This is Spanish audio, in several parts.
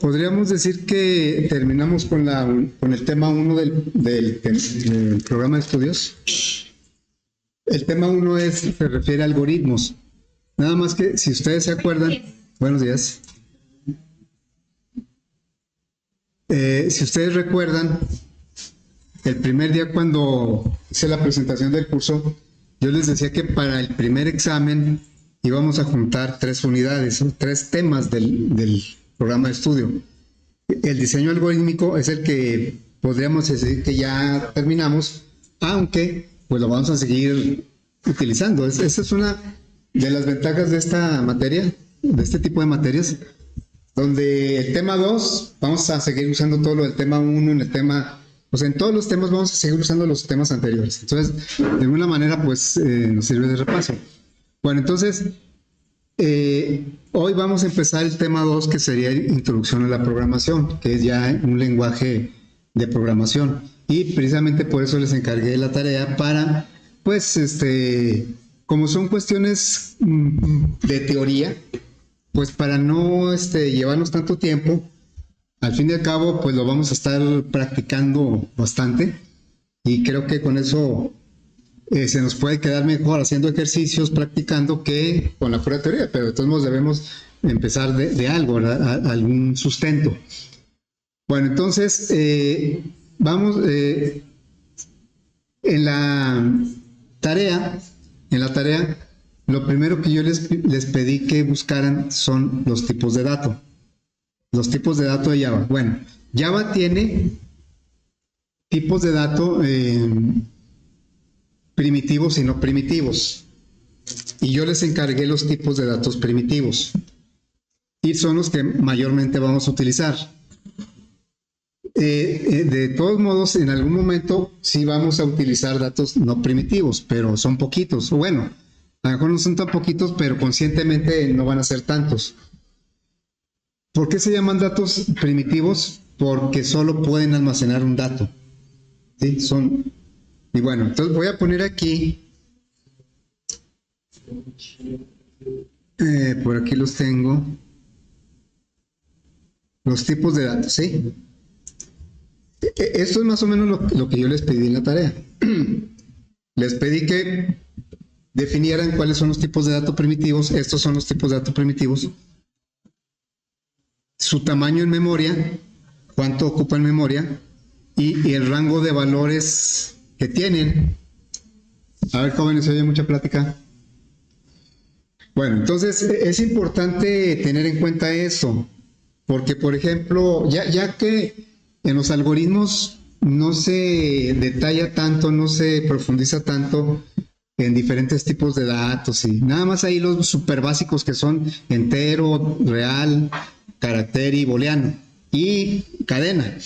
podríamos decir que terminamos con el tema 1 del programa de estudios. El tema 1 se refiere a algoritmos. Nada más que si ustedes se acuerdan, buenos días. Si ustedes recuerdan, el primer día cuando hice la presentación del curso, yo les decía que para el primer examen íbamos a juntar 3 unidades, 3 temas del programa de estudio. El diseño algorítmico es el que podríamos decir que ya terminamos, aunque pues lo vamos a seguir utilizando. Esa es una de las ventajas de esta materia, de este tipo de materias, donde el tema 2 vamos a seguir usando todo lo del tema 1, en el tema, pues en todos los temas vamos a seguir usando los temas anteriores. Entonces, de alguna manera, pues nos sirve de repaso. Bueno, entonces, hoy vamos a empezar el tema 2, que sería Introducción a la Programación, que es ya un lenguaje de programación. Y precisamente por eso les encargué la tarea para, pues, como son cuestiones de teoría, pues para no llevarnos tanto tiempo, al fin y al cabo, pues lo vamos a estar practicando bastante. Y creo que con eso se nos puede quedar mejor haciendo ejercicios, practicando, que con la pura teoría, pero de todos modos debemos empezar de algo, ¿verdad? Algún sustento. Bueno, entonces, vamos, en la tarea, lo primero que yo les pedí que buscaran son los tipos de datos. Los tipos de datos de Java. Bueno, Java tiene tipos de datos primitivos y no primitivos. Y yo les encargué los tipos de datos primitivos. Y son los que mayormente vamos a utilizar. De todos modos, en algún momento sí vamos a utilizar datos no primitivos, pero son poquitos. Bueno, a lo mejor no son tan poquitos, pero conscientemente no van a ser tantos. ¿Por qué se llaman datos primitivos? Porque solo pueden almacenar un dato. ¿Sí? Y bueno, entonces voy a poner aquí, por aquí los tengo, los tipos de datos, ¿sí? Esto es más o menos lo que yo les pedí en la tarea. Les pedí que definieran cuáles son los tipos de datos primitivos. Estos son los tipos de datos primitivos. Su tamaño en memoria, cuánto ocupa en memoria, y el rango de valores que tienen. A ver, jóvenes, ¿se oye mucha plática? Bueno, entonces es importante tener en cuenta eso, porque, por ejemplo, ya que en los algoritmos no se detalla tanto, no se profundiza tanto en diferentes tipos de datos, y nada más ahí los super básicos que son entero, real, carácter y booleano y cadena.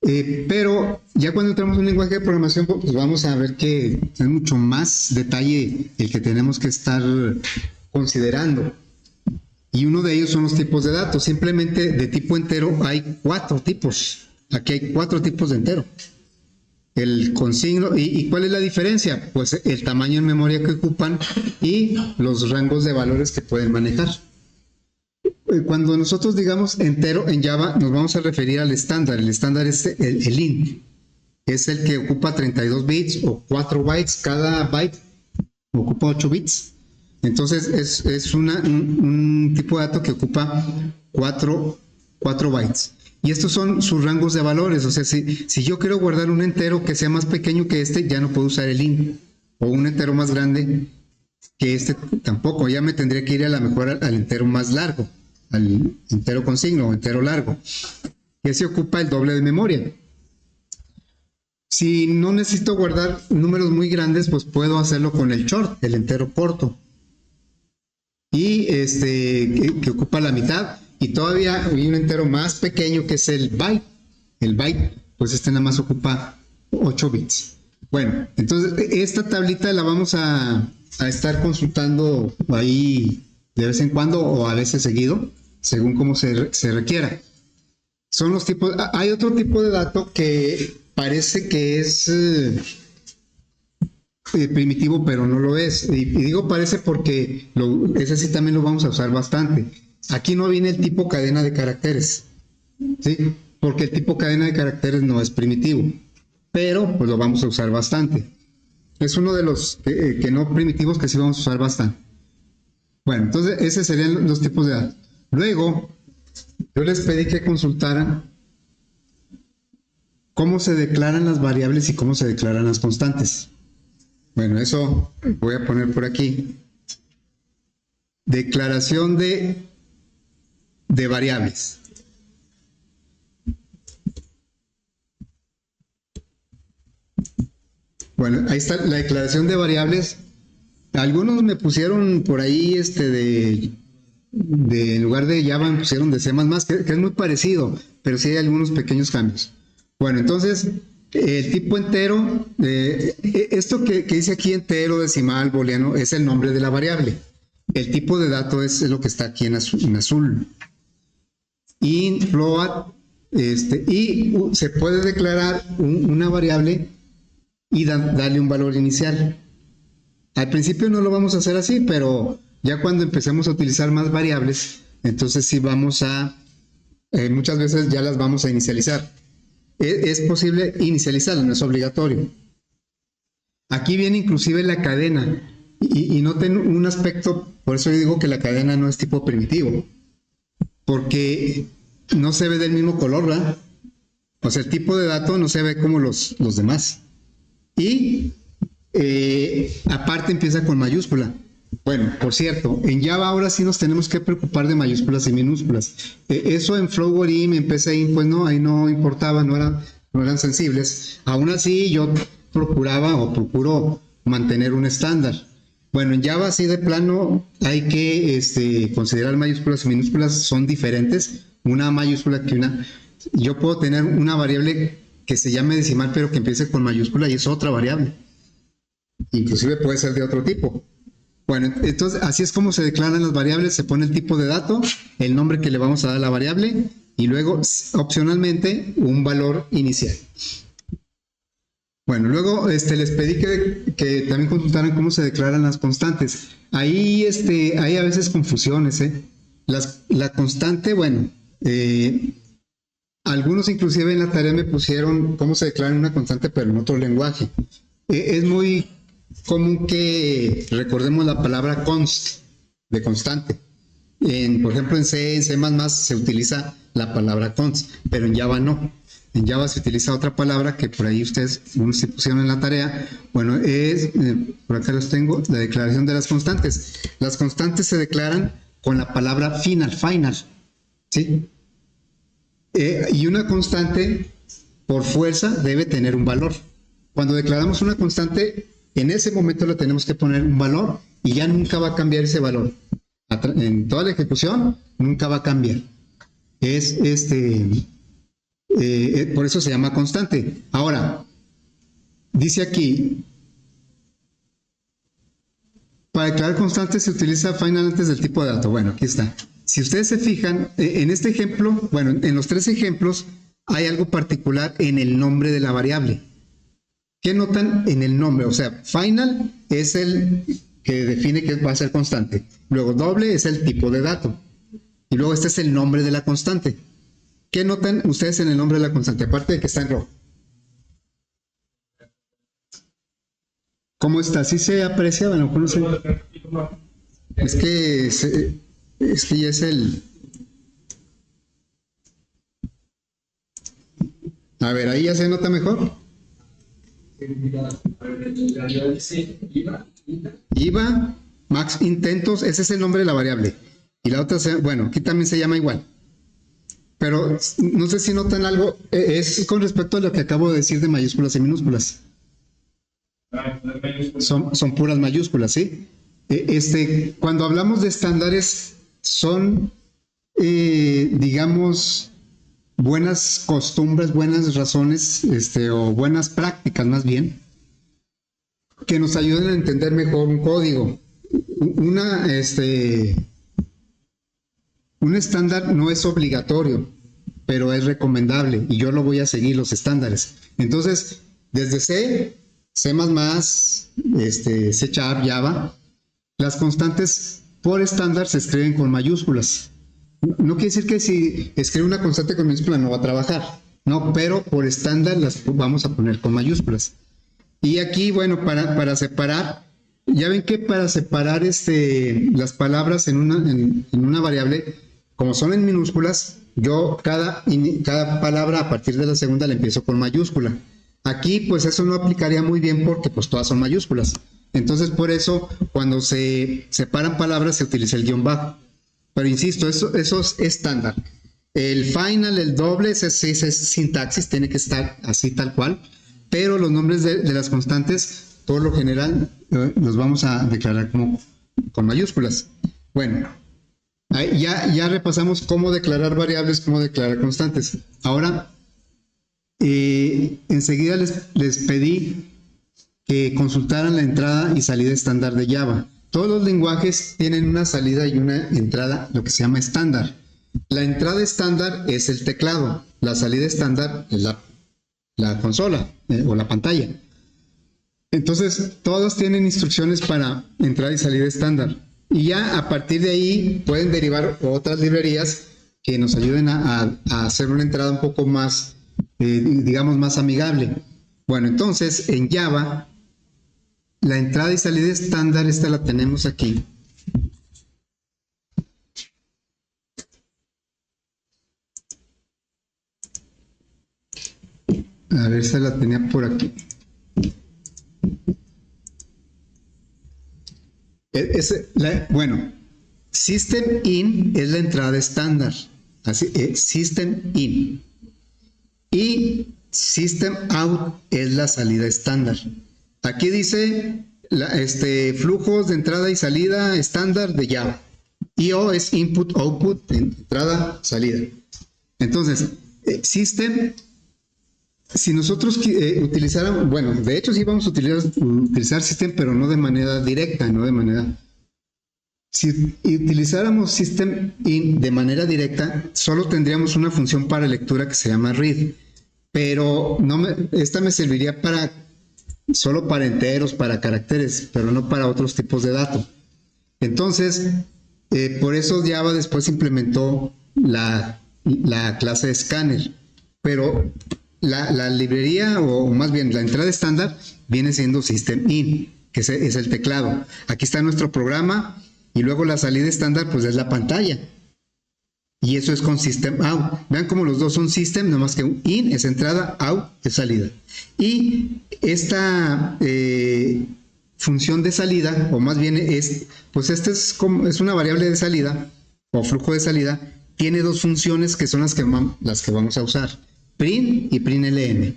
Pero ya cuando entramos en un lenguaje de programación, pues vamos a ver que es mucho más detalle el que tenemos que estar considerando. Y uno de ellos son los tipos de datos. Simplemente de tipo entero hay 4 tipos. Aquí hay 4 tipos de entero. El consigno, ¿y cuál es la diferencia? Pues el tamaño en memoria que ocupan y los rangos de valores que pueden manejar. Cuando nosotros digamos entero en Java, nos vamos a referir al estándar. El estándar es el int. Es el que ocupa 32 bits o 4 bytes. Cada byte ocupa 8 bits. Entonces es un tipo de dato que ocupa 4 bytes. Y estos son sus rangos de valores. O sea, si yo quiero guardar un entero que sea más pequeño que este, ya no puedo usar el int. O un entero más grande que este tampoco. Ya me tendría que ir a lo mejor al entero más largo, al entero con signo o entero largo. Y ese ocupa el doble de memoria. Si no necesito guardar números muy grandes, pues puedo hacerlo con el short, el entero corto. Y que ocupa la mitad. Y todavía hay un entero más pequeño que es el byte. El byte, pues nada más ocupa 8 bits. Bueno, entonces esta tablita la vamos a estar consultando ahí de vez en cuando o a veces seguido, según cómo se requiera. Son los tipos. Hay otro tipo de dato que parece que es primitivo, pero no lo es. Y digo parece porque ese sí también lo vamos a usar bastante. Aquí no viene el tipo cadena de caracteres, ¿sí? Porque el tipo cadena de caracteres no es primitivo, pero pues lo vamos a usar bastante. Es uno de los que no primitivos que sí vamos a usar bastante. Bueno, entonces esos serían los tipos de datos. Luego, yo les pedí que consultaran cómo se declaran las variables y cómo se declaran las constantes. Bueno, eso voy a poner por aquí. Declaración de variables. Bueno, ahí está la declaración de variables. Algunos me pusieron por ahí en lugar de Java me pusieron de C++, que es muy parecido, pero sí hay algunos pequeños cambios. Bueno, entonces, el tipo entero, esto que dice aquí entero, decimal, booleano, es el nombre de la variable. El tipo de dato es lo que está aquí en azul. Int, float, y se puede declarar una variable y darle un valor inicial. Al principio no lo vamos a hacer así, pero ya cuando empecemos a utilizar más variables, entonces sí vamos a, muchas veces ya las vamos a inicializar. Es posible inicializarlas, no es obligatorio. Aquí viene inclusive la cadena, y noten un aspecto, por eso yo digo que la cadena no es tipo primitivo, porque no se ve del mismo color, ¿verdad? O sea, el tipo de dato no se ve como los demás. Y aparte empieza con mayúscula. Bueno, por cierto, en Java ahora sí nos tenemos que preocupar de mayúsculas y minúsculas. Eso en Flow.im, en PCIM, pues no, ahí no importaba, no eran sensibles. Aún así yo procuro mantener un estándar. Bueno, en Java sí de plano hay que considerar mayúsculas y minúsculas, son diferentes. Una mayúscula que una. Yo puedo tener una variable que se llame decimal pero que empiece con mayúscula y es otra variable. Inclusive puede ser de otro tipo. Bueno, entonces así es como se declaran las variables, se pone el tipo de dato, el nombre que le vamos a dar a la variable y luego opcionalmente un valor inicial. Bueno, luego les pedí que también consultaran cómo se declaran las constantes. Ahí hay a veces confusiones, la constante, bueno, algunos inclusive en la tarea me pusieron cómo se declara una constante pero en otro lenguaje. Es muy común que recordemos la palabra const, de constante. Por ejemplo, en C, en C++ se utiliza la palabra const, pero en Java no. En Java se utiliza otra palabra que por ahí ustedes, unos se pusieron en la tarea. Bueno, por acá los tengo, la declaración de las constantes. Las constantes se declaran con la palabra final, ¿sí? Y una constante, por fuerza, debe tener un valor. Cuando declaramos una constante, en ese momento le tenemos que poner un valor y ya nunca va a cambiar ese valor. En toda la ejecución, nunca va a cambiar. Por eso se llama constante. Ahora, dice aquí, para declarar constante se utiliza final antes del tipo de dato. Bueno, aquí está. Si ustedes se fijan, en este ejemplo, bueno, en los tres ejemplos, hay algo particular en el nombre de la variable. ¿Qué notan en el nombre? O sea, final es el que define que va a ser constante. Luego doble es el tipo de dato. Y luego este es el nombre de la constante. ¿Qué notan ustedes en el nombre de la constante? Aparte de que está en rojo. ¿Cómo está? ¿Sí se aprecia? Bueno, no sé. Es que ya es el... A ver, ahí ya se nota mejor. IVA, max intentos, ese es el nombre de la variable. Y la otra, bueno, aquí también se llama igual. Pero no sé si notan algo, es con respecto a lo que acabo de decir de mayúsculas y minúsculas. Son puras mayúsculas, ¿sí? Cuando hablamos de estándares, son, digamos, buenas costumbres, buenas razones, o buenas prácticas más bien, que nos ayuden a entender mejor un código. Un estándar no es obligatorio, pero es recomendable y yo lo voy a seguir los estándares. Entonces, desde C, C++, C#, Java, las constantes por estándar se escriben con mayúsculas. No quiere decir que si escribo una constante con minúscula no va a trabajar, no, pero por estándar las vamos a poner con mayúsculas. Y aquí, bueno, para separar, ya ven que para separar las palabras en una variable, como son en minúsculas, yo cada palabra a partir de la segunda la empiezo con mayúscula. Aquí pues eso no aplicaría muy bien porque pues todas son mayúsculas. Entonces por eso cuando se separan palabras se utiliza el guión bajo. Pero insisto, eso es estándar. El final, el doble, ese es sintaxis, tiene que estar así tal cual. Pero los nombres de las constantes, por lo general, los vamos a declarar como con mayúsculas. Bueno, ya repasamos cómo declarar variables, cómo declarar constantes. Ahora, enseguida les pedí que consultaran la entrada y salida estándar de Java. Todos los lenguajes tienen una salida y una entrada, lo que se llama estándar. La entrada estándar es el teclado, la salida estándar es la consola o la pantalla. Entonces, todos tienen instrucciones para entrada y salida estándar. Y ya a partir de ahí pueden derivar otras librerías que nos ayuden a hacer una entrada un poco más, digamos, más amigable. Bueno, entonces en Java, la entrada y salida estándar, esta la tenemos aquí. A ver, esta la tenía por aquí. Bueno, System In es la entrada estándar. Así, System In. Y System Out es la salida estándar. Aquí dice flujos de entrada y salida estándar de Java. IO es Input, Output, entrada, salida. Entonces, System, si nosotros utilizáramos, bueno, de hecho sí vamos a utilizar System, pero no de manera directa, no de manera... Si utilizáramos System In de manera directa, solo tendríamos una función para lectura que se llama read, pero esta me serviría solo para enteros, para caracteres, pero no para otros tipos de datos. Entonces, por eso Java después implementó la clase de scanner, pero la librería, o más bien la entrada estándar, viene siendo System In, que es el teclado. Aquí está nuestro programa, y luego la salida estándar pues es la pantalla. Y eso es con System Out. Vean cómo los dos son System, nomás que In es entrada, Out es salida. Y esta función de salida, o más bien pues esta es una variable de salida, o flujo de salida, tiene dos funciones que son las que vamos a usar. Print y println.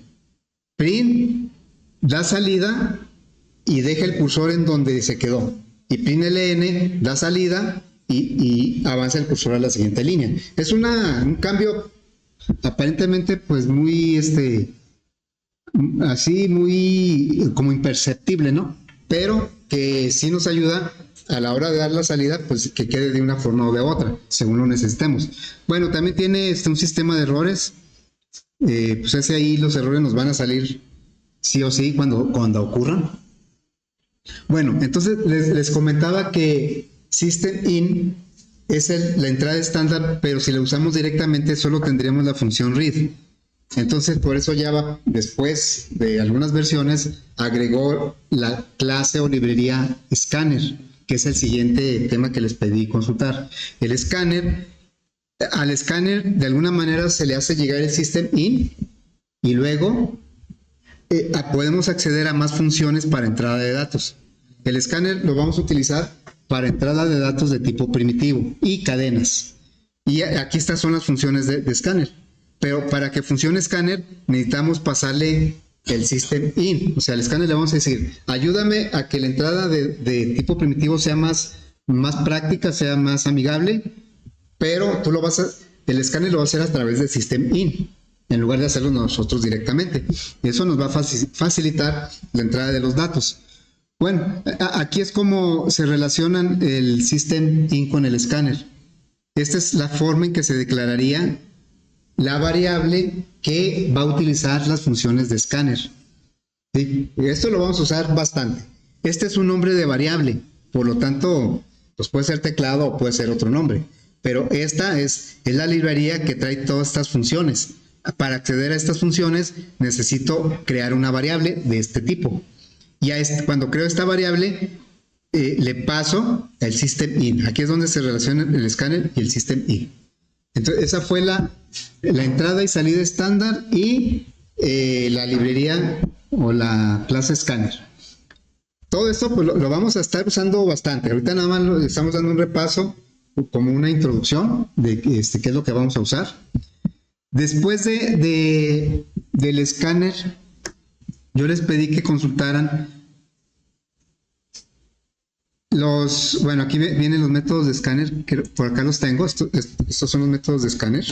Print da salida y deja el cursor en donde se quedó. Y println da salida y avanza el cursor a la siguiente línea. Es un cambio aparentemente pues muy así muy como imperceptible, ¿no? Pero que sí nos ayuda a la hora de dar la salida, pues que quede de una forma o de otra, según lo necesitemos. Bueno, también tiene un sistema de errores. Pues ese ahí los errores nos van a salir sí o sí cuando ocurran. Bueno, entonces les comentaba que System In es la entrada estándar, pero si la usamos directamente solo tendríamos la función read. Entonces por eso Java, después de algunas versiones, agregó la clase o librería Scanner, que es el siguiente tema que les pedí consultar. El Scanner, al escáner de alguna manera se le hace llegar el System In y luego podemos acceder a más funciones para entrada de datos. El escáner lo vamos a utilizar para entrada de datos de tipo primitivo y cadenas. Y aquí estas son las funciones de escáner. Pero para que funcione escáner necesitamos pasarle el System In. O sea, al escáner le vamos a decir, ayúdame a que la entrada de tipo primitivo sea más práctica, sea más amigable, pero el escáner lo va a hacer a través del System In, en lugar de hacerlo nosotros directamente. Y eso nos va a facilitar la entrada de los datos. Bueno, aquí es como se relacionan el System In con el escáner. Esta es la forma en que se declararía la variable que va a utilizar las funciones de escáner. ¿Sí? Esto lo vamos a usar bastante. Este es un nombre de variable, por lo tanto, pues puede ser teclado o puede ser otro nombre. pero esta es la librería que trae todas estas funciones. Para acceder a estas funciones necesito crear una variable de este tipo. Y cuando creo esta variable, le paso el system-in. Aquí es donde se relaciona el escáner y el system-in. Entonces, esa fue la entrada y salida estándar y la librería o la clase escáner. Todo esto pues, lo vamos a estar usando bastante. Ahorita nada más le estamos dando un repaso como una introducción de qué es lo que vamos a usar. Después del escáner, yo les pedí que consultaran bueno, aquí vienen los métodos de escáner, que por acá los tengo, estos son los métodos de escáner.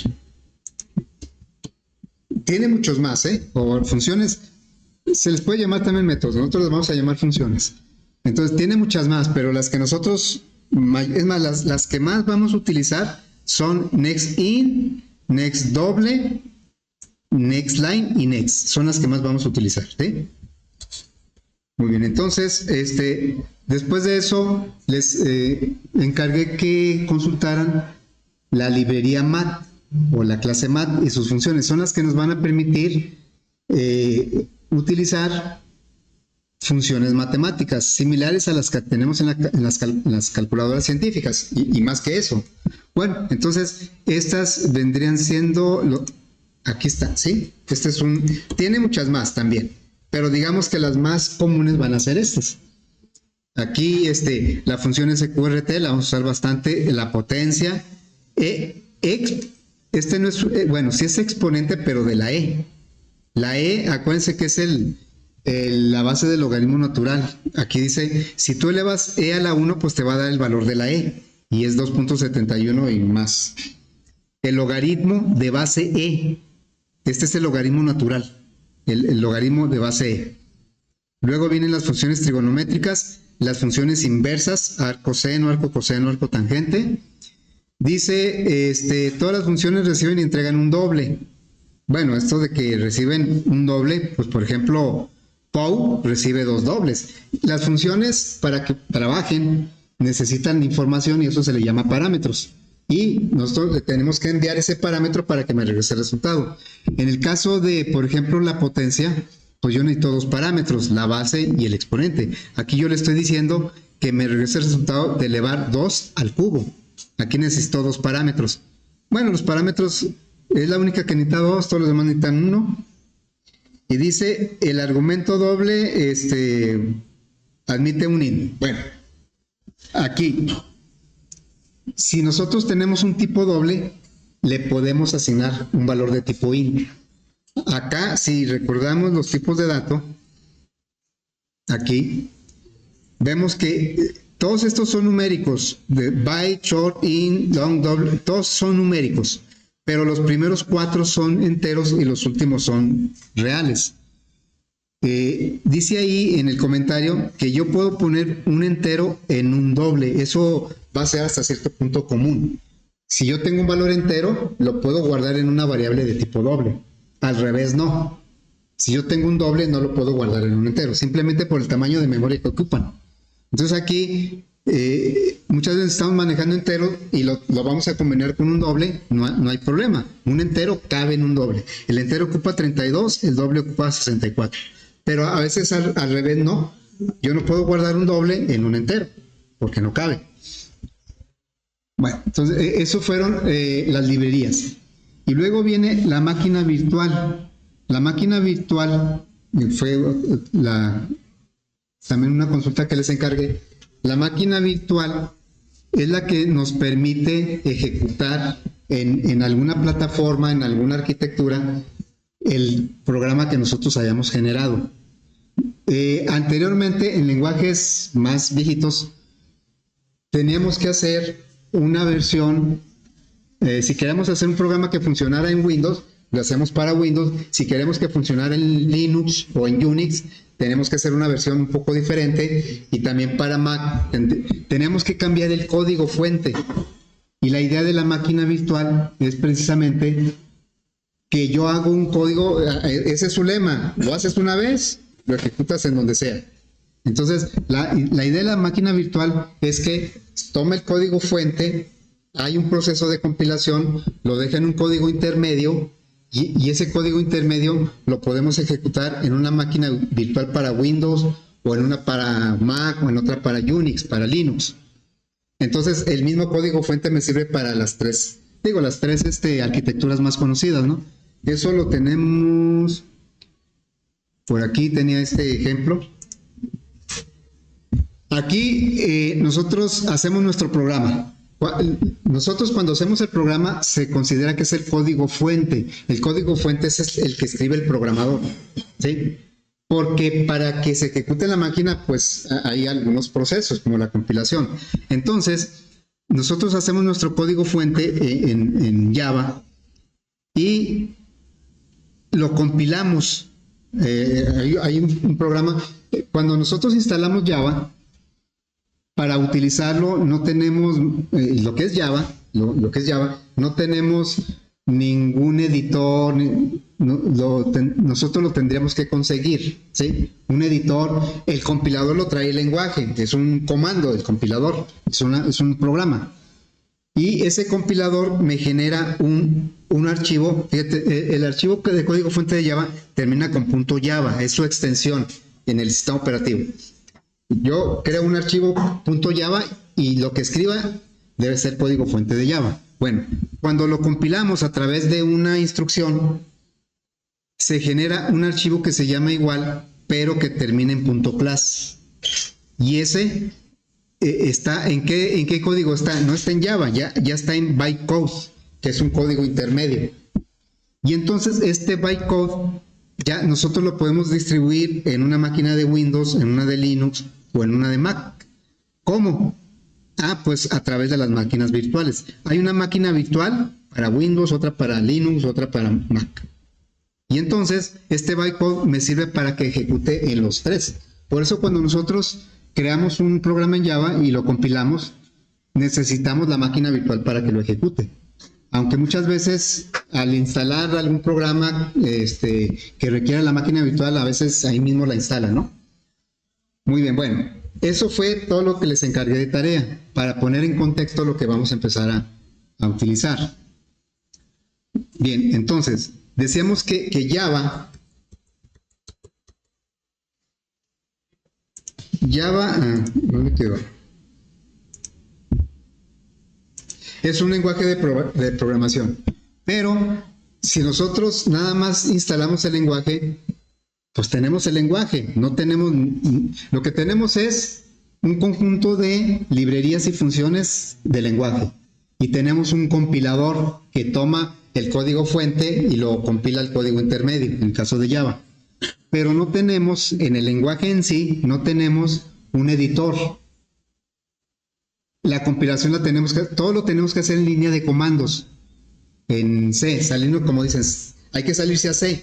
Tiene muchos más, o funciones, se les puede llamar también métodos, nosotros los vamos a llamar funciones. Entonces tiene muchas más, pero las que nosotros, es más, las que más vamos a utilizar son next in, next doble, next line y next, son las que más vamos a utilizar, ¿sí? Muy bien, entonces, después de eso, les encargué que consultaran la librería mat o la clase mat y sus funciones. Son las que nos van a permitir utilizar funciones matemáticas similares a las que tenemos en las calculadoras científicas y más que eso. Bueno, entonces, estas vendrían siendo... aquí está, ¿sí? Tiene muchas más también, pero digamos que las más comunes van a ser estas. Aquí la función SQRT la vamos a usar bastante, la potencia. No es, bueno, sí es exponente, pero de la E. La E, acuérdense que es la base del logaritmo natural. Aquí dice, si tú elevas E a la 1, pues te va a dar el valor de la E, y es 2.71 y más. El logaritmo de base E, este es el logaritmo natural, el logaritmo de base E. Luego vienen las funciones trigonométricas, las funciones inversas, arco seno, arco coseno, arco tangente. Dice, todas las funciones reciben y entregan un doble. Bueno, esto de que reciben un doble, pues por ejemplo, POW recibe 2 dobles. Las funciones para que trabajen necesitan información y eso se le llama parámetros. Y nosotros le tenemos que enviar ese parámetro para que me regrese el resultado. En el caso de, por ejemplo, la potencia, pues yo necesito 2 parámetros, la base y el exponente. Aquí yo le estoy diciendo que me regrese el resultado de elevar 2 al cubo. Aquí necesito 2 parámetros. Bueno, los parámetros es la única que necesita 2, todos los demás necesitan 1. Y dice, el argumento doble admite un int. Bueno, aquí, si nosotros tenemos un tipo doble, le podemos asignar un valor de tipo int. Acá, si recordamos los tipos de dato, aquí, vemos que todos estos son numéricos, de byte, short, int, long, double, todos son numéricos, pero los primeros 4 son enteros y los últimos son reales. Dice ahí en el comentario que yo puedo poner un entero en un doble, eso va a ser hasta cierto punto común. Si yo tengo un valor entero, lo puedo guardar en una variable de tipo doble. Al revés, no. Si yo tengo un doble, no lo puedo guardar en un entero, simplemente por el tamaño de memoria que ocupan. Entonces aquí, muchas veces estamos manejando enteros y lo vamos a combinar con un doble, no hay problema. Un entero cabe en un doble. El entero ocupa 32, el doble ocupa 64. Pero a veces al revés no. Yo no puedo guardar un doble en un entero, porque no cabe. Bueno, entonces eso fueron las librerías. Y luego viene la máquina virtual. La máquina virtual fue también una consulta que les encargué. La máquina virtual es la que nos permite ejecutar en alguna plataforma, en alguna arquitectura, el programa que nosotros hayamos generado. Anteriormente, en lenguajes más viejitos, teníamos que hacer una versión. Si queremos hacer un programa que funcionara en Windows, lo hacemos para Windows. Si queremos que funcionara en Linux o en Unix, tenemos que hacer una versión un poco diferente. Y también para Mac, tenemos que cambiar el código fuente. Y la idea de la máquina virtual es precisamente que yo hago un código, ese es su lema, lo haces una vez, lo ejecutas en donde sea. Entonces, la idea de la máquina virtual es que toma el código fuente hay un proceso de compilación, lo deja en un código intermedio y ese código intermedio lo podemos ejecutar en una máquina virtual para Windows o en una para Mac o en otra para Unix, para Linux. Entonces el mismo código fuente me sirve para las tres arquitecturas más conocidas, ¿no? Eso lo tenemos, por aquí tenía este ejemplo. Aquí nosotros hacemos nuestro programa. Nosotros cuando hacemos el programa se considera que es el código fuente. El código fuente es el que escribe el programador, ¿sí? Porque para que se ejecute en la máquina, pues hay algunos procesos como la compilación. Entonces, nosotros hacemos nuestro código fuente en Java y lo compilamos. Hay un programa. Cuando nosotros instalamos Java, para utilizarlo no tenemos lo que es Java, no tenemos ningún editor, nosotros lo tendríamos que conseguir, ¿sí? Un editor, el compilador lo trae el lenguaje, es un comando del compilador, es un programa. Y ese compilador me genera un archivo, fíjate, el archivo de código fuente de Java termina con .java, es su extensión en el sistema operativo. Yo creo un archivo .java y lo que escriba debe ser código fuente de Java. Bueno, cuando lo compilamos a través de una instrucción, se genera un archivo que se llama igual, pero que termina en .class. Y ese está, ¿en qué código está? No está en Java, ya está en bytecode, que es un código intermedio. Y entonces este bytecode ya nosotros lo podemos distribuir en una máquina de Windows, en una de Linux o en una de Mac. ¿Cómo? Pues a través de las máquinas virtuales. Hay una máquina virtual para Windows, otra para Linux, otra para Mac. Y entonces este bytecode me sirve para que ejecute en los tres. Por eso cuando nosotros creamos un programa en Java y lo compilamos, necesitamos la máquina virtual para que lo ejecute. Aunque muchas veces al instalar algún programa que requiera la máquina virtual, a veces ahí mismo la instala, ¿no? Muy bien, bueno, eso fue todo lo que les encargué de tarea para poner en contexto lo que vamos a empezar a utilizar. Bien, entonces, decíamos que Java, ¿dónde quedó? Es un lenguaje de programación, pero si nosotros nada más instalamos el lenguaje, pues tenemos el lenguaje, no tenemos, lo que tenemos es un conjunto de librerías y funciones de lenguaje y tenemos un compilador que toma el código fuente y lo compila al código intermedio, en el caso de Java. Pero no tenemos, en el lenguaje en sí, no tenemos un editor. La compilación todo lo tenemos que hacer en línea de comandos, en C, saliendo como dices, hay que salirse a C.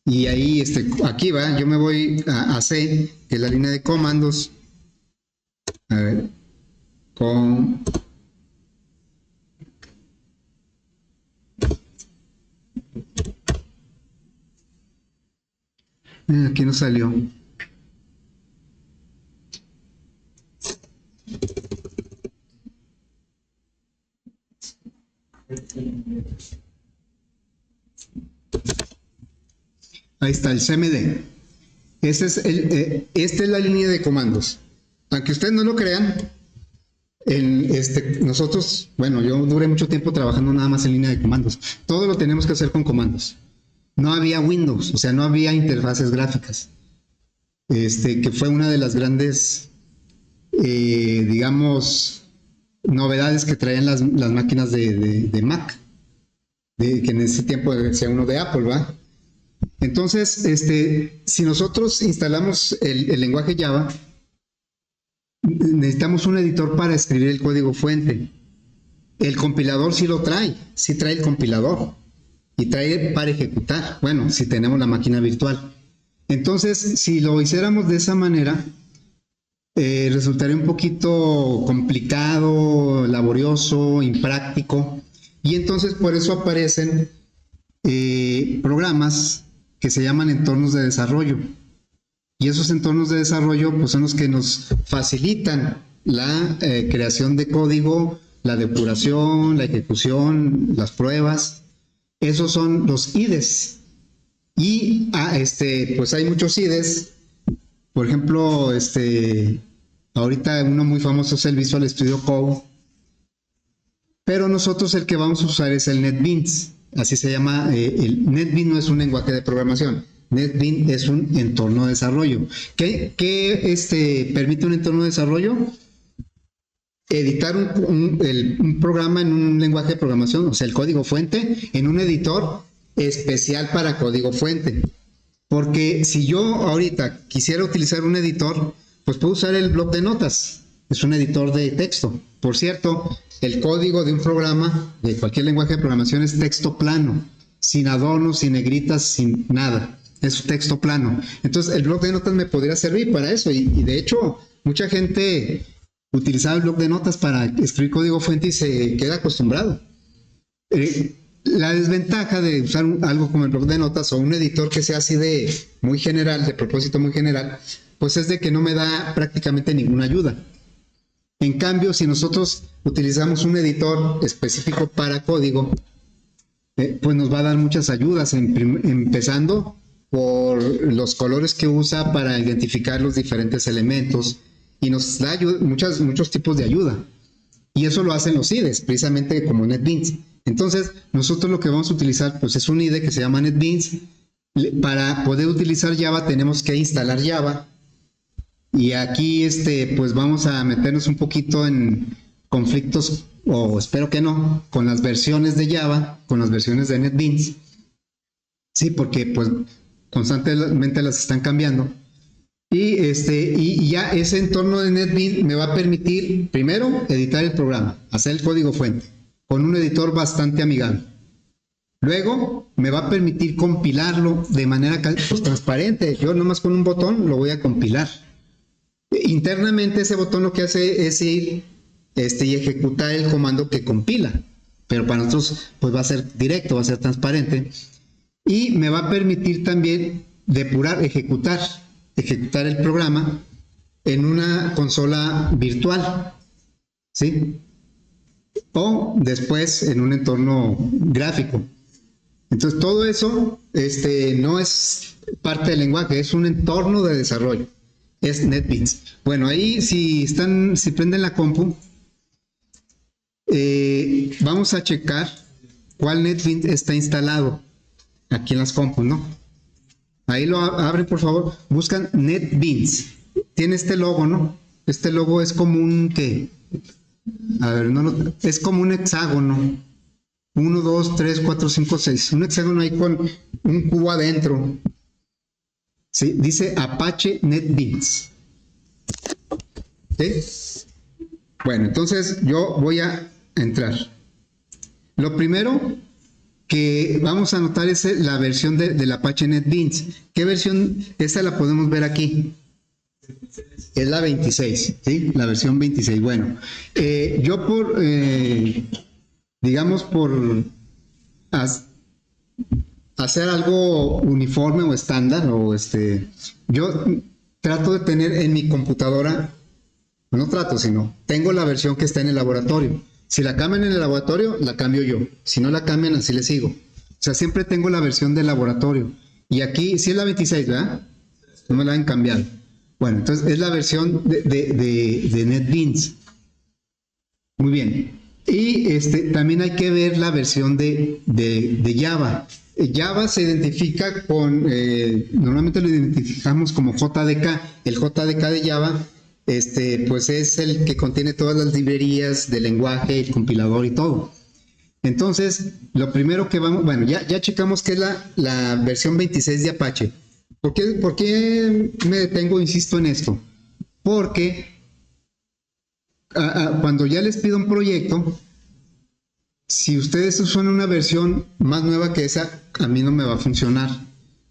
Y ahí, aquí va, yo me voy a C, que es la línea de comandos. A ver, aquí no salió. Ahí está el CMD. Esta es la línea de comandos. Aunque ustedes no lo crean, nosotros, bueno, yo duré mucho tiempo trabajando nada más en línea de comandos. Todo lo tenemos que hacer con comandos. No había Windows, o sea, no había interfaces gráficas. Que fue una de las grandes, digamos, novedades que traían las máquinas de Mac, que en ese tiempo decía uno de Apple, ¿va? Entonces, si nosotros instalamos el lenguaje Java, necesitamos un editor para escribir el código fuente. El compilador sí lo trae, sí trae el compilador y trae para ejecutar, bueno, si tenemos la máquina virtual. Entonces, si lo hiciéramos de esa manera, resultaría un poquito complicado, laborioso, impráctico, y entonces por eso aparecen programas que se llaman entornos de desarrollo. Y esos entornos de desarrollo pues son los que nos facilitan la creación de código, la depuración, la ejecución, las pruebas. Esos son los IDEs. Y pues hay muchos IDEs. Por ejemplo, ahorita uno muy famoso es el Visual Studio Code. Pero nosotros el que vamos a usar es el NetBeans. Así se llama. El NetBeans no es un lenguaje de programación. NetBeans es un entorno de desarrollo. ¿Qué permite un entorno de desarrollo? Editar un programa en un lenguaje de programación, o sea, el código fuente, en un editor especial para código fuente. Porque si yo ahorita quisiera utilizar un editor, pues puedo usar el bloc de notas. Es un editor de texto. Por cierto, el código de un programa, de cualquier lenguaje de programación, es texto plano, sin adornos, sin negritas, sin nada. Es texto plano. Entonces, el bloc de notas me podría servir para eso. Y de hecho, mucha gente utilizaba el bloc de notas para escribir código fuente y se queda acostumbrado. La desventaja de usar algo como el bloc de notas o un editor que sea así de muy general, de propósito muy general, pues es de que no me da prácticamente ninguna ayuda. En cambio, si nosotros utilizamos un editor específico para código, pues nos va a dar muchas ayudas, empezando por los colores que usa para identificar los diferentes elementos, y nos da muchos tipos de ayuda. Y eso lo hacen los IDEs, precisamente como NetBeans. Entonces, nosotros lo que vamos a utilizar pues es un IDE que se llama NetBeans. Para poder utilizar Java tenemos que instalar Java. Y aquí pues vamos a meternos un poquito en conflictos, o espero que no, con las versiones de Java, con las versiones de NetBeans. Sí, porque pues constantemente las están cambiando. Y ya ese entorno de NetBeans me va a permitir, primero, editar el programa, hacer el código fuente, con un editor bastante amigable. Luego, me va a permitir compilarlo de manera transparente. Yo nomás con un botón lo voy a compilar. Internamente ese botón lo que hace es ir y ejecutar el comando que compila. Pero para nosotros pues va a ser directo, va a ser transparente. Y me va a permitir también depurar, ejecutar el programa en una consola virtual, ¿sí? O después en un entorno gráfico. Entonces todo eso no es parte del lenguaje, es un entorno de desarrollo, es NetBeans. Bueno, ahí si prenden la compu, vamos a checar cuál NetBeans está instalado aquí en las compus, ¿no? Ahí lo abren, por favor, buscan NetBeans. Tiene este logo, ¿no? Este logo es como un, ¿qué? A ver, es como un hexágono. 1, 2, 3, 4, 5, 6. Un hexágono ahí con un cubo adentro. Sí, dice Apache NetBeans. ¿Sí? Bueno, entonces yo voy a entrar. Lo primero que vamos a notar es la versión del Apache NetBeans. ¿Qué versión? Esta la podemos ver aquí. Es la 26, ¿sí? La versión 26. Bueno, yo por hacer algo uniforme o estándar, yo trato de tener en mi computadora, no trato, sino tengo la versión que está en el laboratorio. Si la cambian en el laboratorio, la cambio yo. Si no la cambian, así le sigo. O sea, siempre tengo la versión del laboratorio. Y aquí, sí es la 26, ¿verdad? No me la han cambiado. Bueno, entonces es la versión de NetBeans. Muy bien. Y también hay que ver la versión de Java. Java se identifica con, normalmente lo identificamos como JDK. El JDK de Java, pues es el que contiene todas las librerías de lenguaje, el compilador y todo. Entonces, lo primero que ya checamos que es la versión 26 de Apache. ¿Por qué me detengo, insisto en esto? Porque cuando ya les pido un proyecto, si ustedes usan una versión más nueva que esa, a mí no me va a funcionar.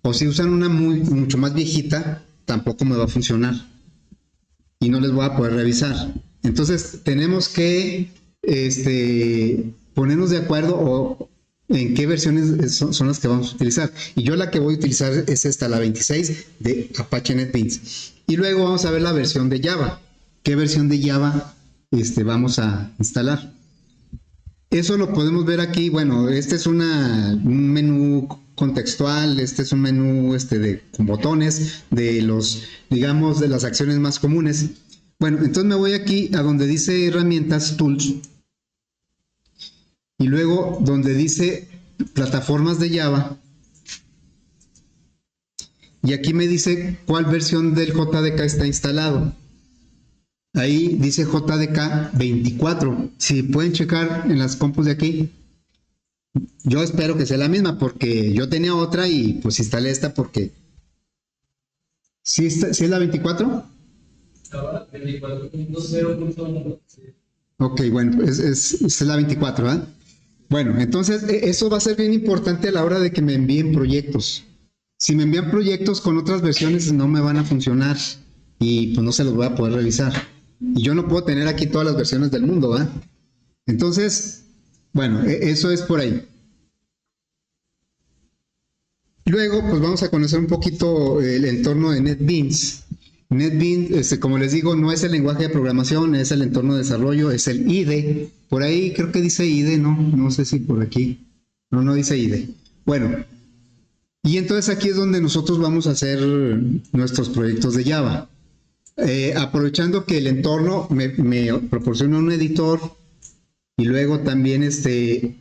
O si usan una mucho más viejita, tampoco me va a funcionar. Y no les voy a poder revisar. Entonces, tenemos que ponernos de acuerdo en qué versiones son las que vamos a utilizar. Y yo la que voy a utilizar es esta, la 26 de Apache NetBeans. Y luego vamos a ver la versión de Java. ¿Qué versión de Java vamos a instalar? Eso lo podemos ver aquí. Bueno, este es un menú contextual, este es un menú con botones de los, digamos, de las acciones más comunes. Bueno, entonces me voy aquí a donde dice herramientas, tools, y luego donde dice plataformas de Java, y aquí me dice cuál versión del JDK está instalado. Ahí dice JDK 24. Si pueden checar en las compus de aquí, yo espero que sea la misma porque yo tenía otra y pues instalé esta porque... ¿Sí, ¿sí es la 24? 24.0.1. Ok, bueno, es la 24, ¿eh? Bueno, entonces eso va a ser bien importante a la hora de que me envíen proyectos. Si me envían proyectos con otras versiones no me van a funcionar y pues no se los voy a poder revisar. Y yo no puedo tener aquí todas las versiones del mundo, ¿verdad? Entonces, bueno, eso es por ahí. Luego, pues vamos a conocer un poquito el entorno de NetBeans. NetBeans, como les digo, no es el lenguaje de programación, es el entorno de desarrollo, es el IDE. Por ahí creo que dice IDE, ¿no? No sé si por aquí. No dice IDE. Bueno, y entonces aquí es donde nosotros vamos a hacer nuestros proyectos de Java. Aprovechando que el entorno me proporciona un editor y luego también el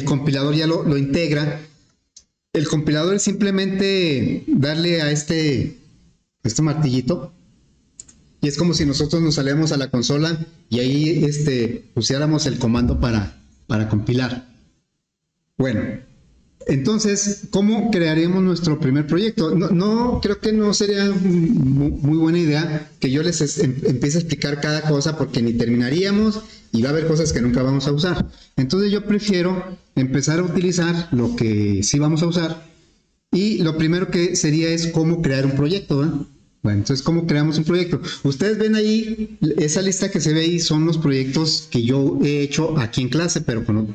compilador ya lo integra. El compilador es simplemente darle a este martillito y es como si nosotros nos saliéramos a la consola y ahí pusiéramos el comando para compilar. Bueno, entonces, ¿cómo crearíamos nuestro primer proyecto? No creo que no sería muy buena idea que yo les empiece a explicar cada cosa porque ni terminaríamos y va a haber cosas que nunca vamos a usar. Entonces yo prefiero empezar a utilizar lo que sí vamos a usar y lo primero que sería es cómo crear un proyecto, ¿eh? Bueno, entonces, ¿cómo creamos un proyecto? Ustedes ven ahí, esa lista que se ve ahí son los proyectos que yo he hecho aquí en clase, pero con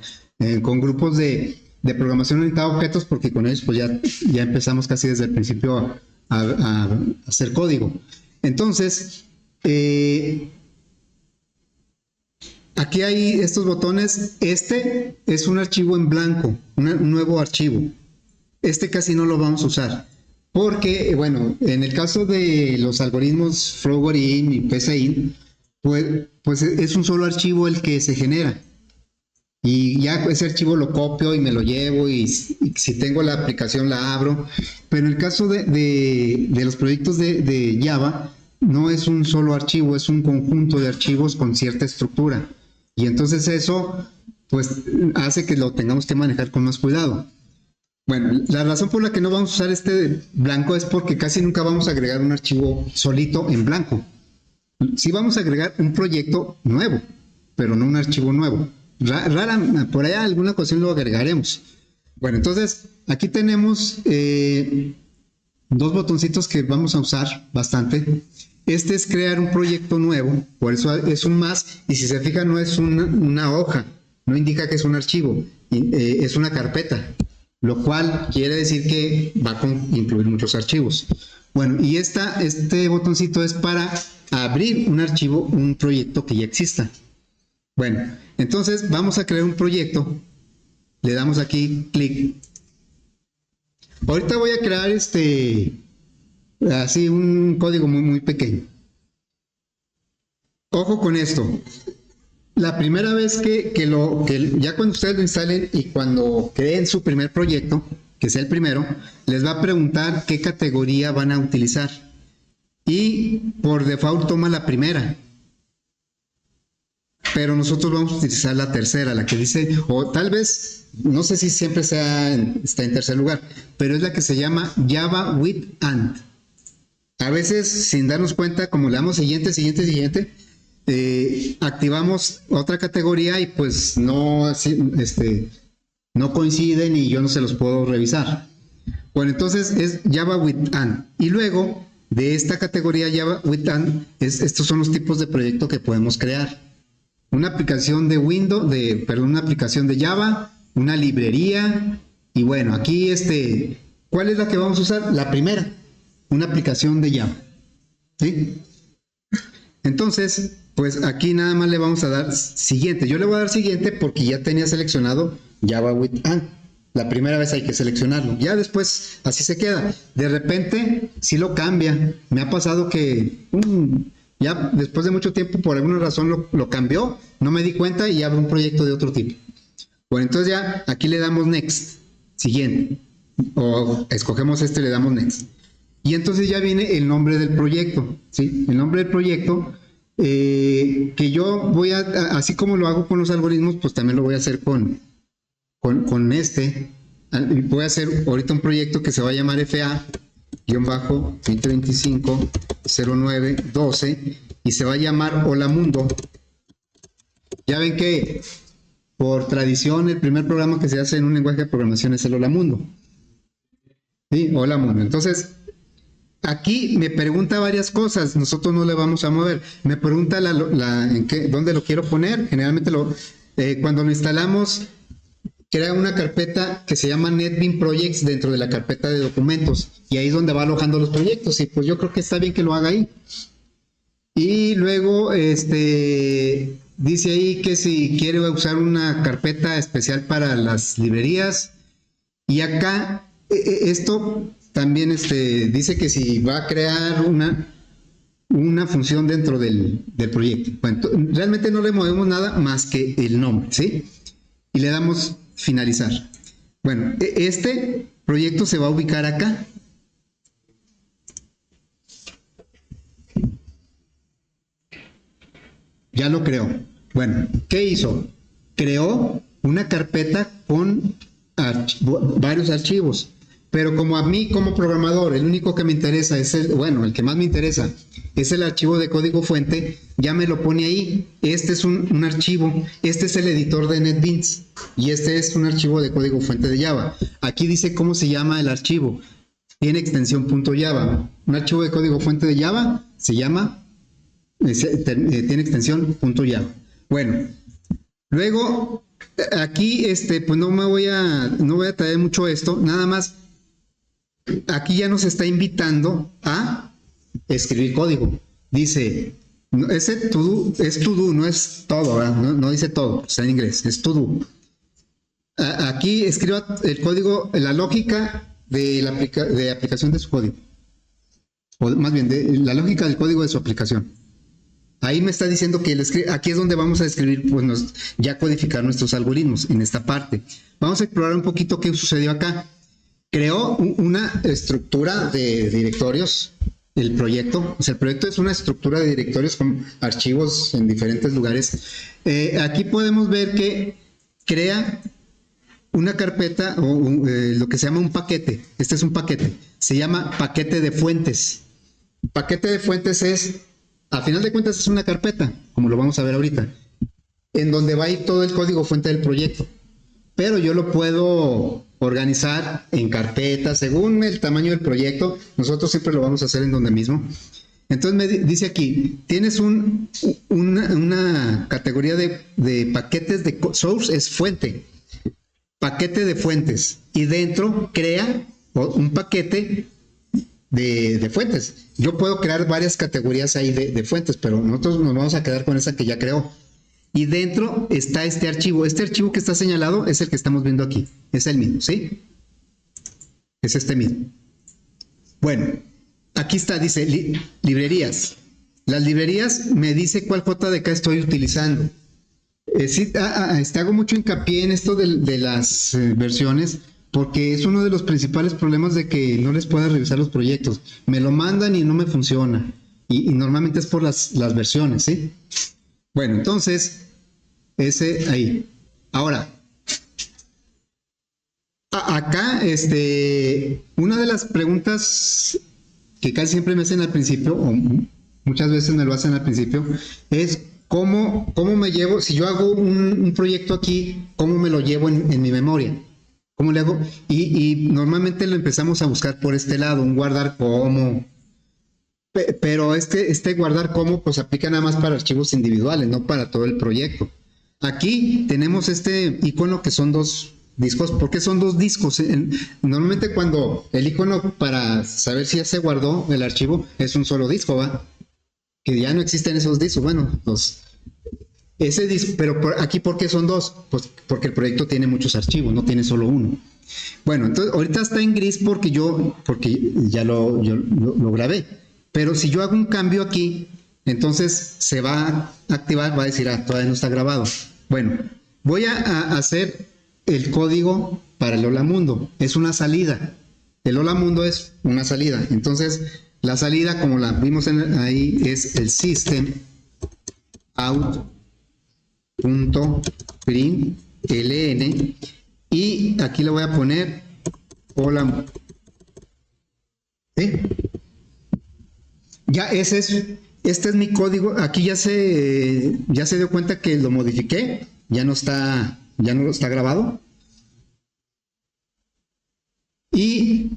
grupos de programación orientada a objetos, porque con ellos pues ya empezamos casi desde el principio a hacer código. Entonces, aquí hay estos botones. Este es un archivo en blanco, un nuevo archivo. Este casi no lo vamos a usar, porque, bueno, en el caso de los algoritmos Flow-in y PCInt, pues es un solo archivo el que se genera. Y ya ese archivo lo copio y me lo llevo y si tengo la aplicación la abro. Pero en el caso de los proyectos de Java, no es un solo archivo, es un conjunto de archivos con cierta estructura. Y entonces eso pues hace que lo tengamos que manejar con más cuidado. Bueno, la razón por la que no vamos a usar este blanco es porque casi nunca vamos a agregar un archivo solito en blanco. Sí vamos a agregar un proyecto nuevo, pero no un archivo nuevo. Por allá alguna ocasión lo agregaremos. Bueno, entonces aquí tenemos dos botoncitos que vamos a usar bastante. Este es crear un proyecto nuevo, por eso es un más, y si se fijan no es una hoja, no indica que es un archivo, es una carpeta, lo cual quiere decir que va a incluir muchos archivos. Bueno, y este botoncito es para abrir un archivo, un proyecto que ya exista. Bueno, entonces vamos a crear un proyecto, le damos aquí clic. Ahorita voy a crear así un código muy pequeño. Ojo con esto. La primera vez que ya cuando ustedes lo instalen y cuando creen su primer proyecto, que sea el primero, les va a preguntar qué categoría van a utilizar. Y por default toma la primera. Pero nosotros vamos a utilizar la tercera, la que dice, o tal vez, no sé si siempre está en tercer lugar, pero es la que se llama Java with and. A veces, sin darnos cuenta, como le damos siguiente, activamos otra categoría y pues no coinciden y yo no se los puedo revisar. Bueno, entonces es Java with and. Y luego, de esta categoría Java with and, estos son los tipos de proyecto que podemos crear. Una aplicación de Windows, una aplicación de Java, una librería, y bueno, aquí ¿cuál es la que vamos a usar? La primera, una aplicación de Java. ¿Sí? Entonces, Pues aquí nada más le vamos a dar siguiente. Yo le voy a dar siguiente porque ya tenía seleccionado Java with and. La primera vez hay que seleccionarlo. Ya después así se queda. De repente sí lo cambia. Me ha pasado que ya después de mucho tiempo por alguna razón lo cambió. No me di cuenta y abre un proyecto de otro tipo. Bueno, entonces ya aquí le damos next. Siguiente. O escogemos este y le damos next. Y entonces ya viene el nombre del proyecto. ¿Sí? El nombre del proyecto. Que yo voy a, así como lo hago con los algoritmos, pues también lo voy a hacer con este. Voy a hacer ahorita un proyecto que se va a llamar FA-2025-09-12 y se va a llamar Hola Mundo. Ya ven que por tradición el primer programa que se hace en un lenguaje de programación es el Hola Mundo. ¿Sí? Hola Mundo. Entonces, aquí me pregunta varias cosas, nosotros no le vamos a mover. Me pregunta dónde lo quiero poner. Generalmente cuando lo instalamos, crea una carpeta que se llama NetBeans Projects dentro de la carpeta de documentos. Y ahí es donde va alojando los proyectos. Y pues yo creo que está bien que lo haga ahí. Y luego dice ahí que si quiere usar una carpeta especial para las librerías. Y acá, esto también dice que si va a crear una función dentro del proyecto. Bueno, realmente no le movemos nada más que el nombre, ¿sí? Y le damos finalizar. Bueno, este proyecto se va a ubicar acá. Ya lo creó. Bueno, ¿qué hizo? Creó una carpeta con varios archivos. Pero como a mí como programador, el único que me interesa es el que más me interesa es el archivo de código fuente, ya me lo pone ahí. Este es un archivo, este es el editor de NetBeans y este es un archivo de código fuente de Java. Aquí dice cómo se llama el archivo. Tiene extensión .java. Un archivo de código fuente de Java se llama, tiene extensión .java. Bueno, luego aquí pues no voy a traer mucho esto, nada más. Aquí ya nos está invitando a escribir código. Dice, ese to do es to do, no es todo, ¿verdad? No dice todo, está en inglés, es to do. Aquí escriba el código, la lógica de aplicación de su código. O más bien, la lógica del código de su aplicación. Ahí me está diciendo que aquí es donde vamos a escribir, pues ya codificar nuestros algoritmos, en esta parte. Vamos a explorar un poquito qué sucedió acá. Creó una estructura de directorios, el proyecto. O sea, el proyecto es una estructura de directorios con archivos en diferentes lugares. Aquí podemos ver que crea una carpeta o lo que se llama un paquete. Este es un paquete. Se llama paquete de fuentes. Paquete de fuentes a final de cuentas es una carpeta, como lo vamos a ver ahorita, en donde va a ir todo el código fuente del proyecto. Pero yo lo puedo organizar en carpetas según el tamaño del proyecto. Nosotros siempre lo vamos a hacer en donde mismo. Entonces me dice aquí, tienes una categoría de paquetes de source, es fuente, paquete de fuentes, y dentro crea un paquete de fuentes. Yo puedo crear varias categorías ahí de fuentes, pero nosotros nos vamos a quedar con esa que ya creó. Y dentro está este archivo. Este archivo que está señalado es el que estamos viendo aquí. Es el mismo, ¿sí? Es este mismo. Bueno, aquí está, dice librerías. Las librerías me dice cuál JDK estoy utilizando. Hago mucho hincapié en esto de las versiones, porque es uno de los principales problemas de que no les pueda revisar los proyectos. Me lo mandan y no me funciona. Y normalmente es por las versiones, ¿sí? Bueno, entonces, ese ahí. Ahora, acá, una de las preguntas que casi siempre me hacen al principio, o muchas veces me lo hacen al principio, es cómo me llevo, si yo hago un proyecto aquí, cómo me lo llevo en mi memoria. ¿Cómo le hago? Y normalmente lo empezamos a buscar por este lado, un guardar como. Pero este guardar como pues aplica nada más para archivos individuales, no para todo el proyecto. Aquí tenemos este icono que son dos discos. ¿Por qué son dos discos? Normalmente cuando el icono para saber si ya se guardó el archivo es un solo disco, ¿va? que ya no existen esos discos. Bueno, ese disco, pero aquí, ¿por qué son dos? Pues porque el proyecto tiene muchos archivos, no tiene solo uno. Bueno, entonces ahorita está en gris porque ya lo grabé. Pero si yo hago un cambio aquí, entonces se va a activar, va a decir, todavía no está grabado. Bueno, voy a hacer el código para el Hola Mundo. Es una salida. El Hola Mundo es una salida. Entonces, la salida, como la vimos ahí, es el system out.println, y aquí le voy a poner hola. Ya este es mi código. Aquí ya se dio cuenta que lo modifiqué, ya no está grabado. Y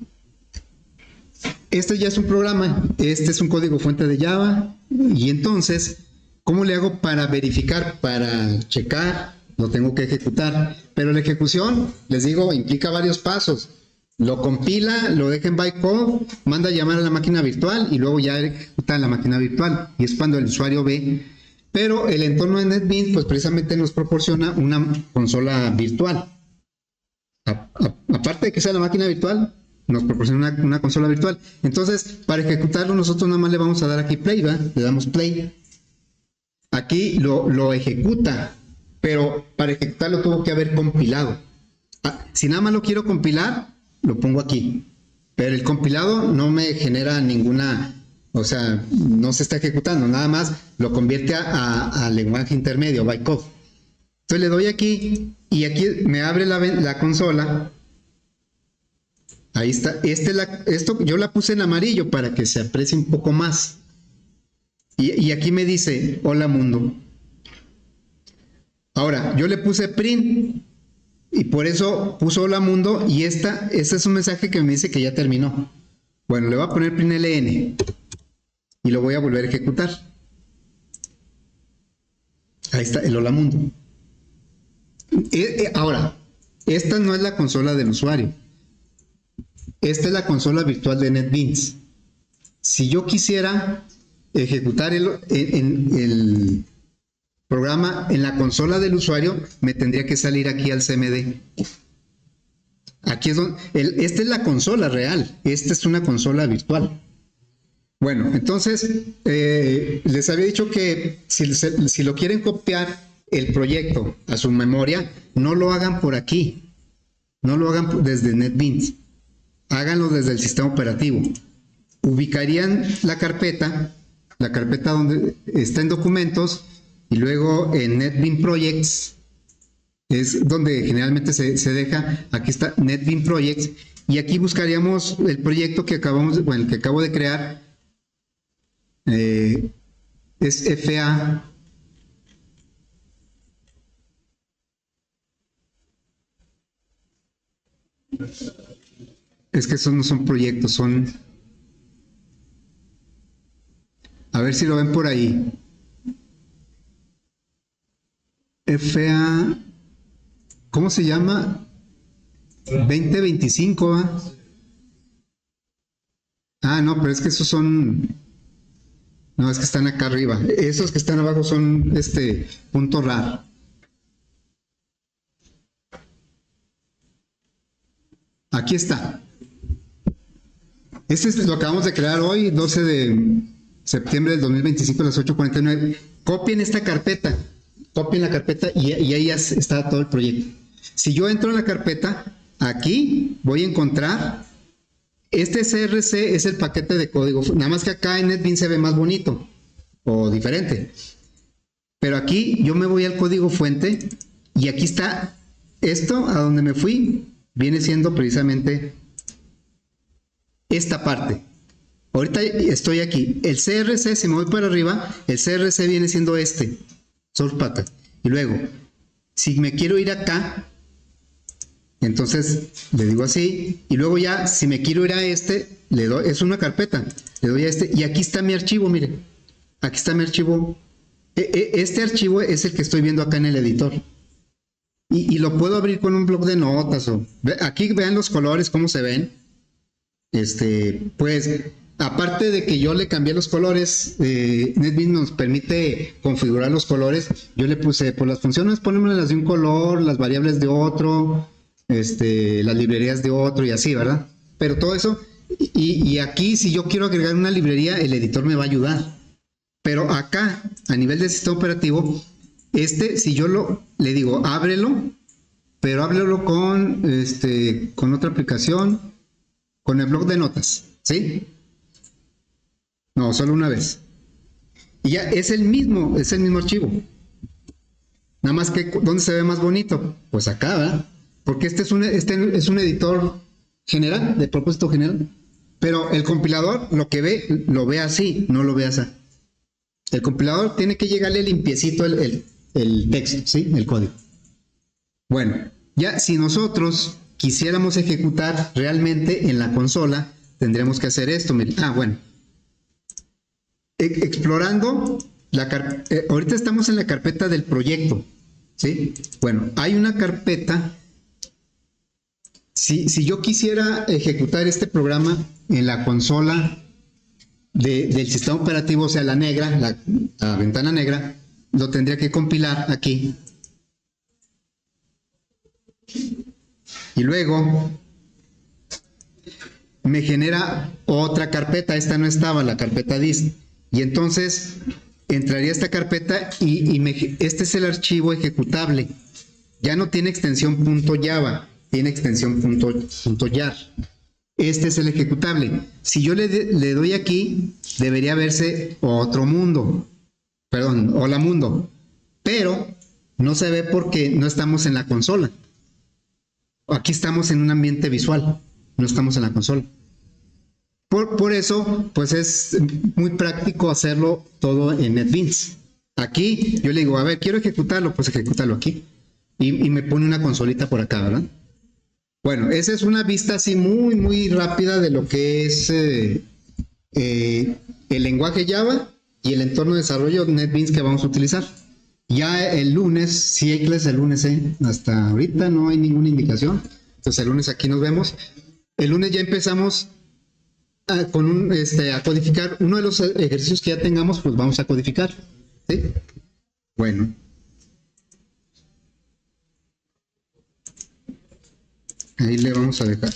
este ya es un programa, este es un código fuente de Java. Y entonces, ¿cómo le hago para verificar, para checar? Lo tengo que ejecutar, pero la ejecución, les digo, implica varios pasos. Lo compila, lo deja en bytecode, manda a llamar a la máquina virtual y luego ya ejecuta en la máquina virtual, y es cuando el usuario ve. Pero el entorno de NetBeans pues precisamente nos proporciona una consola virtual. Aparte de que sea la máquina virtual, nos proporciona una consola virtual. Entonces, para ejecutarlo nosotros nada más le vamos a dar aquí play, ¿va? Le damos play. Aquí lo ejecuta, pero para ejecutarlo tuvo que haber compilado. Si nada más lo quiero compilar, lo pongo aquí. Pero el compilado no me genera ninguna, o sea, no se está ejecutando, nada más lo convierte a lenguaje intermedio, bytecode. Entonces le doy aquí y aquí me abre la consola. Ahí está. Esto yo la puse en amarillo para que se aprecie un poco más. Y aquí me dice, hola mundo. Ahora, yo le puse print y por eso puso hola mundo, y este es un mensaje que me dice que ya terminó. Bueno, le voy a poner println y lo voy a volver a ejecutar. Ahí está el hola mundo. Ahora, esta no es la consola del usuario. Esta es la consola virtual de NetBeans. Si yo quisiera ejecutar el programa en la consola del usuario, me tendría que salir aquí al CMD. Aquí es donde, esta es la consola real, esta es una consola virtual. Bueno, entonces, les había dicho que si lo quieren copiar el proyecto a su memoria, no lo hagan por aquí, no lo hagan desde NetBeans, háganlo desde el sistema operativo. Ubicarían la carpeta donde está en documentos, y luego en NetBeans Projects es donde generalmente se deja. Aquí está NetBeans Projects, y aquí buscaríamos el proyecto que el que acabo de crear. Es FA. Es que esos no son proyectos, son... A ver si lo ven por ahí. FA... ¿Cómo se llama? 2025, ¿eh? No, pero es que esos son... No, es que están acá arriba. Esos que están abajo son punto RAR. Aquí está. Lo acabamos de crear hoy, 12 de septiembre del 2025 a las 8:49. Copien esta carpeta. Copien la carpeta y ahí ya está todo el proyecto. Si yo entro en la carpeta, aquí voy a encontrar... Este CRC es el paquete de código, nada más que acá en NetBeans se ve más bonito o diferente. Pero aquí yo me voy al código fuente y aquí está esto, a donde me fui, viene siendo precisamente esta parte. Ahorita estoy aquí. El CRC, si me voy para arriba, el CRC viene siendo source path. Y luego, si me quiero ir acá, entonces le digo así, y luego ya si me quiero ir a le doy, es una carpeta, le doy a y aquí está mi archivo, miren, aquí está mi archivo. Este archivo es el que estoy viendo acá en el editor, y lo puedo abrir con un bloc de notas. Aquí vean los colores, cómo se ven. Pues aparte de que yo le cambié los colores, NetBeans nos permite configurar los colores. Yo le puse, por las funciones, las de un color, las variables de otro, las librerías de otro y así, ¿verdad? Pero todo eso, y aquí si yo quiero agregar una librería, el editor me va a ayudar. Pero acá, a nivel del sistema operativo, si yo le digo, ábrelo, pero ábrelo con otra aplicación, con el bloc de notas, ¿sí? No, solo una vez. Y ya es el mismo archivo. Nada más que, ¿dónde se ve más bonito? Pues acá, ¿verdad? Porque este es un editor general, de propósito general. Pero el compilador lo ve así, no lo ve así. El compilador tiene que llegarle limpiecito el texto, ¿sí? El código. Bueno, ya si nosotros quisiéramos ejecutar realmente en la consola, tendremos que hacer esto. Bueno. Explorando, ahorita estamos en la carpeta del proyecto, ¿sí? Bueno, hay una carpeta. Si yo quisiera ejecutar este programa en la consola del sistema operativo, o sea, la negra, la ventana negra, lo tendría que compilar aquí. Y luego me genera otra carpeta. Esta no estaba, la carpeta dist. Y entonces entraría a esta carpeta y este es el archivo ejecutable. Ya no tiene extensión .java, tiene extensión .jar. Este es el ejecutable. Si yo le doy aquí, debería verse otro mundo. Perdón, hola mundo. Pero no se ve porque no estamos en la consola. Aquí estamos en un ambiente visual, no estamos en la consola. Por eso, pues es muy práctico hacerlo todo en NetBeans. Aquí yo le digo, a ver, quiero ejecutarlo, pues ejecútalo aquí. Y me pone una consolita por acá, ¿verdad? Bueno, esa es una vista así muy, muy rápida de lo que es el lenguaje Java y el entorno de desarrollo de NetBeans que vamos a utilizar. Ya el lunes, sí hay clases el lunes, hasta ahorita no hay ninguna indicación. Entonces el lunes aquí nos vemos. El lunes ya empezamos a codificar uno de los ejercicios que ya tengamos, pues vamos a codificar. ¿Sí? Bueno. Ahí le vamos a dejar.